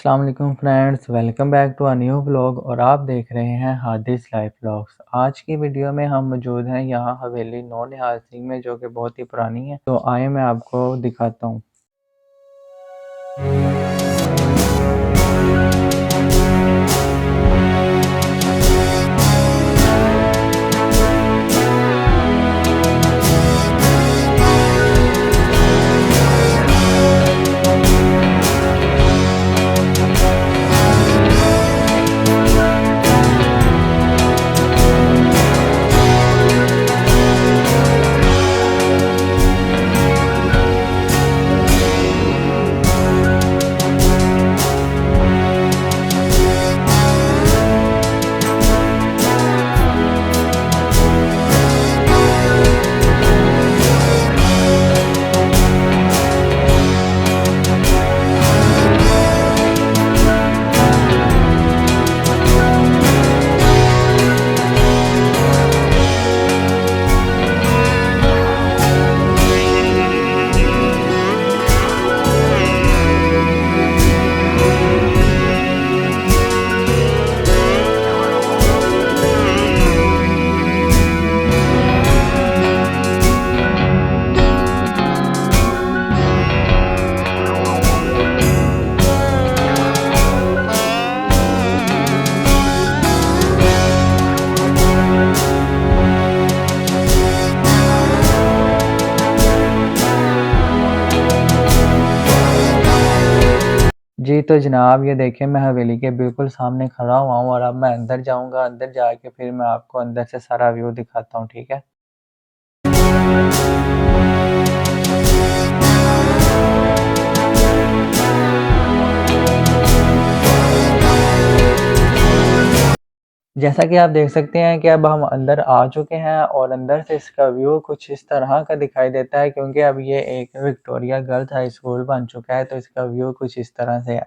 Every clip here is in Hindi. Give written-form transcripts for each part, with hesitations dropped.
अस्सलाम वालेकुम friends, welcome back to a new vlog और आप देख रहे हैं हादिस लाइफ व्लॉग्स। आज की वीडियो में हम मौजूद हैं यहाँ हवेली नौ निहाल सिंह में, जो कि बहुत ही पुरानी है। तो आए मैं आपको दिखाता हूँ। जी तो जनाब, ये देखिए मैं हवेली के बिल्कुल सामने खड़ा हुआ हूँ और अब मैं अंदर जाऊँगा। अंदर जाके फिर मैं आपको अंदर से सारा व्यू दिखाता हूँ, ठीक है। जैसा कि आप देख सकते हैं कि अब हम अंदर आ चुके हैं और अंदर से इसका व्यू कुछ इस तरह का दिखाई देता है, क्योंकि अब ये एक विक्टोरिया गर्ल्स हाई स्कूल बन चुका है। तो इसका व्यू कुछ इस तरह से है।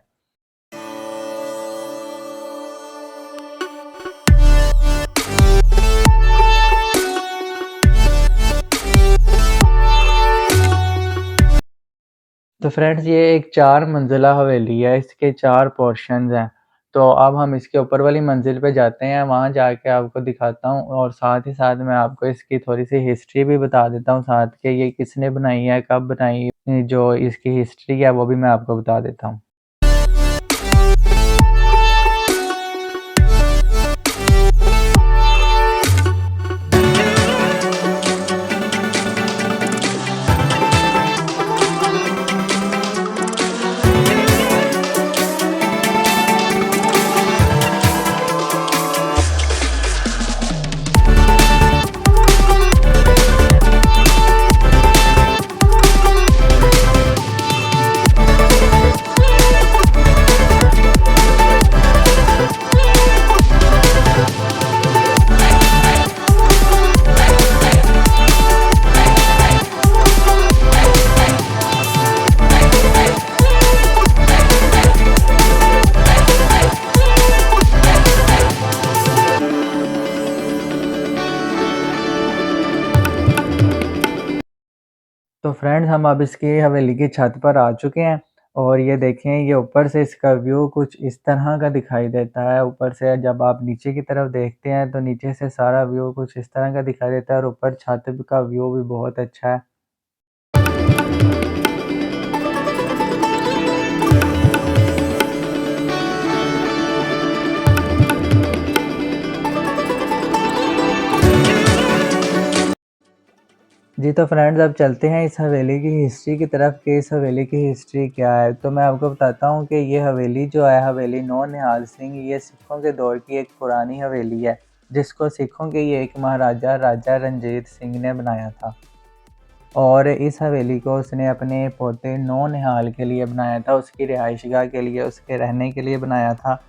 तो फ्रेंड्स, ये एक 4 मंजिला हवेली है, इसके 4 पोर्शंस हैं। तो अब हम इसके ऊपर वाली मंजिल पे जाते हैं, वहाँ जाके आपको दिखाता हूँ और साथ ही साथ मैं आपको इसकी थोड़ी-सी हिस्ट्री भी बता देता हूँ साथ के, ये किसने बनाई है, कब बनाई, जो इसकी हिस्ट्री है वो भी मैं आपको बता देता हूँ। तो फ्रेंड्स, हम अब इसकी हवेली की छत पर आ चुके हैं और ये देखें, ये ऊपर से इसका व्यू कुछ इस तरह का दिखाई देता है। ऊपर से जब आप नीचे की तरफ देखते हैं तो नीचे से सारा व्यू कुछ इस तरह का दिखाई देता है और ऊपर छत का व्यू भी बहुत अच्छा है। जी तो फ्रेंड्स, अब चलते हैं इस हवेली की हिस्ट्री की तरफ कि इस हवेली की हिस्ट्री क्या है। तो मैं आपको बताता हूँ कि ये हवेली जो है, हवेली नौ निहाल सिंह, ये सिखों के दौर की एक पुरानी हवेली है, जिसको सिखों के ये एक महाराजा राजा रणजीत सिंह ने बनाया था। और इस हवेली को उसने अपने पोते नौ निहाल के लिए बनाया था, उसकी रिहाइशगाह के लिए, उसके रहने के लिए बनाया था।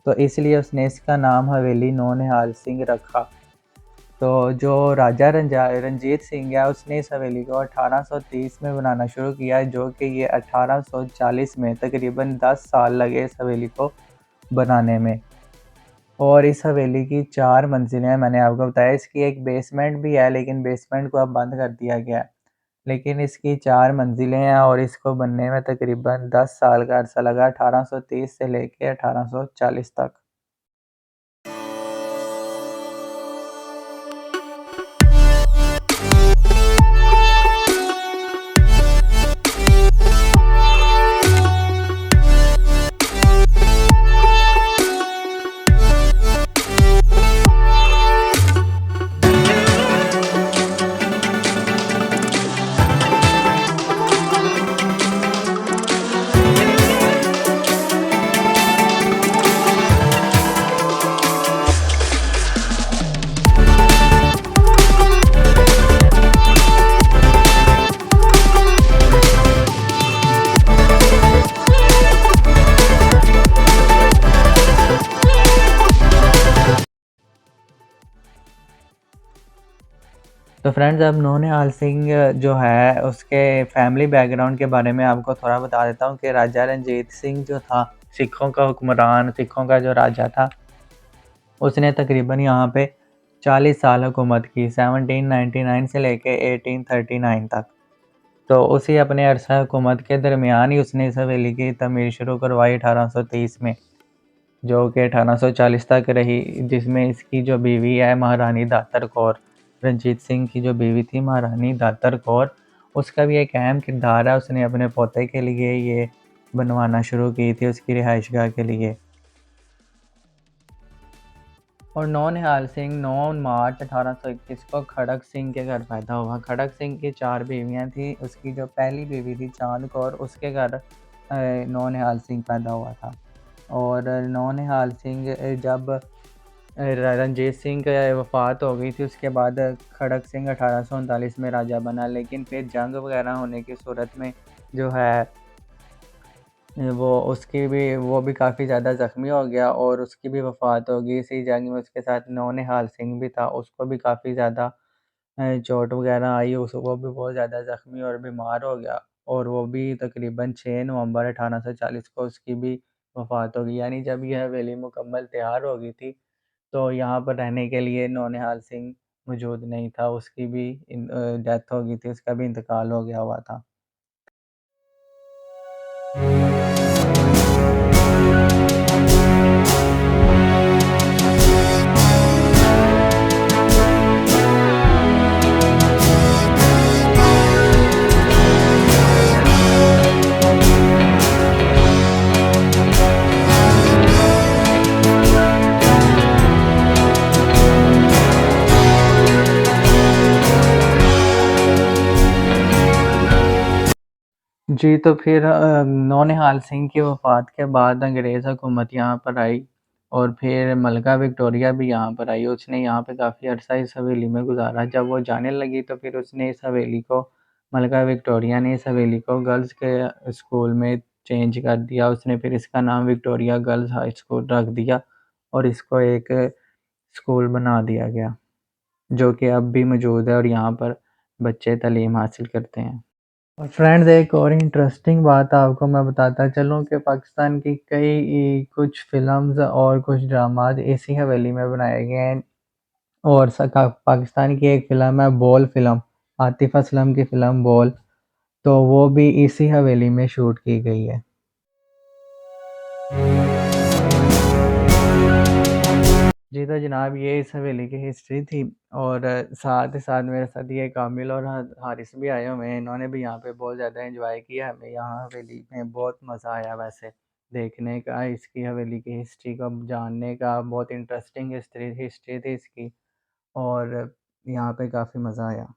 तो इसलिए उसने इसका नाम हवेली नौ निहाल सिंह रखा। तो जो राजा रंजीत सिंह है, उसने इस हवेली को 1830 में बनाना शुरू किया, जो कि ये 1840 में तकरीबन 10 साल लगे इस हवेली को बनाने में। और इस हवेली की 4 मंजिलें हैं, मैंने आपको बताया। इसकी एक बेसमेंट भी है, लेकिन बेसमेंट को अब बंद कर दिया गया है। लेकिन इसकी 4 मंजिलें हैं और इसको बनने में तकरीबन 10 साल का अरसा लगा, 1830 से लेके 1840 तक। तो फ्रेंड्स, अब नौनिहाल सिंह जो है उसके फैमिली बैकग्राउंड के बारे में आपको थोड़ा बता देता हूँ कि राजा रंजीत सिंह जो था, सिखों का हुक्मरान, सिखों का जो राजा था, उसने तकरीबन यहाँ पे 40 साल हुकूमत की, 1799 से लेके 1839 तक। तो उसी अपने अरसा हुकूमत के दरमियान ही उसने इस हवेली की तमीर शुरू करवाई 1830 में, जो कि 1840 तक रही, जिसमें इसकी जो बीवी है महारानी दातर कौर, रंजीत सिंह की जो बीवी थी महारानी दातर कौर, उसका भी एक अहम किरदार है। उसने अपने पोते के लिए ये बनवाना शुरू की थी, उसकी रिहाइशगाह के लिए। और नौनिहाल सिंह 9 मार्च 1821 को खड़क सिंह के घर पैदा हुआ। खड़क सिंह की 4 बीवियां थी। उसकी जो पहली बीवी थी चांद कौर, उसके घर नौनिहाल सिंह पैदा हुआ था। और नौनिहाल सिंह जब रंजीत सिंह की वफ़ात हो गई थी, उसके बाद खड़क सिंह 1839 में राजा बना, लेकिन फिर जंग वगैरह होने की सूरत में जो है वो भी काफ़ी ज़्यादा ज़ख्मी हो गया और उसकी भी वफ़ात हो गई। इसी जंग में उसके साथ नौनिहाल सिंह भी था, उसको भी काफ़ी ज़्यादा चोट वगैरह आई, वो भी बहुत ज़्यादा ज़ख्मी और बीमार हो गया और वो भी तकरीबन 6 नवंबर 1840 को उसकी भी वफ़ात हो गई। यानी जब यह हवेली मुकम्मल तैयार हो गई थी, तो यहाँ पर रहने के लिए नौनिहाल सिंह मौजूद नहीं था, उसकी भी डेथ हो गई थी, उसका भी इंतकाल हो गया हुआ था। जी, तो फिर नौनिहाल सिंह की वफ़ात के बाद अंग्रेज़ हुकूमत यहाँ पर आई और फिर मलका विक्टोरिया भी यहाँ पर आई। उसने यहाँ पे काफ़ी अरसा इस हवेली में गुज़ारा। जब वो जाने लगी तो फिर उसने इस हवेली को, मलका विक्टोरिया ने इस हवेली को गर्ल्स के स्कूल में चेंज कर दिया। उसने फिर इसका नाम विक्टोरिया गर्ल्स हाई स्कूल रख दिया और इसको एक स्कूल बना दिया गया, जो कि अब भी मौजूद है और यहाँ पर बच्चे तालीम हासिल करते हैं। और फ्रेंड्स, एक और इंटरेस्टिंग बात आपको मैं बताता चलूँ कि पाकिस्तान की कुछ फ़िल्म्स और कुछ ड्रामाज इसी हवेली में बनाए गए हैं। और पाकिस्तान की एक फ़िल्म है बोल फ़िल्म, आतिफ़ असलम की फ़िल्म बोल, तो वो भी इसी हवेली में शूट की गई है। जी, तो जनाब, ये इस हवेली की हिस्ट्री थी और साथ ही साथ मेरे साथ ये कामिल और हारिस भी आए हुए हैं। इन्होंने भी यहाँ पे बहुत ज़्यादा एंजॉय किया। हमें यहाँ हवेली में बहुत मज़ा आया वैसे देखने का, इसकी हवेली की हिस्ट्री को जानने का। बहुत इंटरेस्टिंग हिस्ट्री थी इसकी और यहाँ पे काफ़ी मज़ा आया।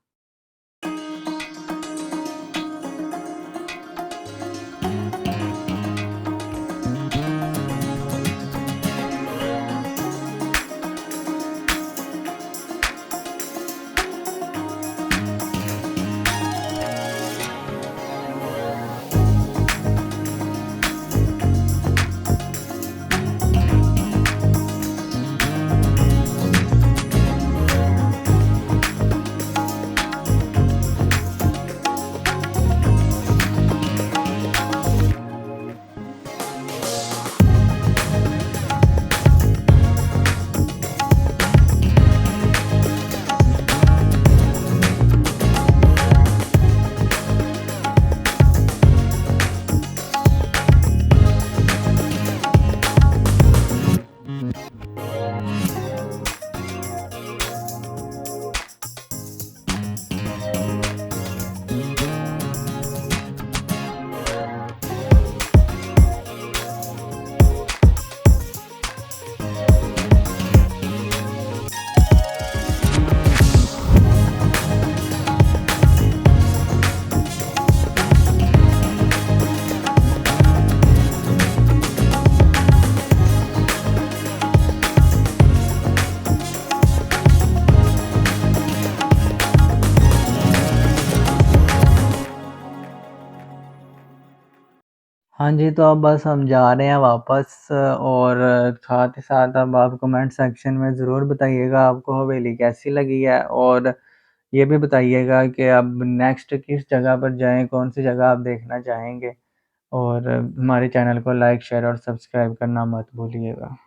हाँ जी, तो अब बस हम जा रहे हैं वापस और साथ ही साथ अब आप कमेंट सेक्शन में ज़रूर बताइएगा आपको हवेली कैसी लगी है और ये भी बताइएगा कि अब नेक्स्ट किस जगह पर जाएँ, कौन-सी जगह आप देखना चाहेंगे और हमारे चैनल को लाइक, शेयर और सब्सक्राइब करना मत भूलिएगा।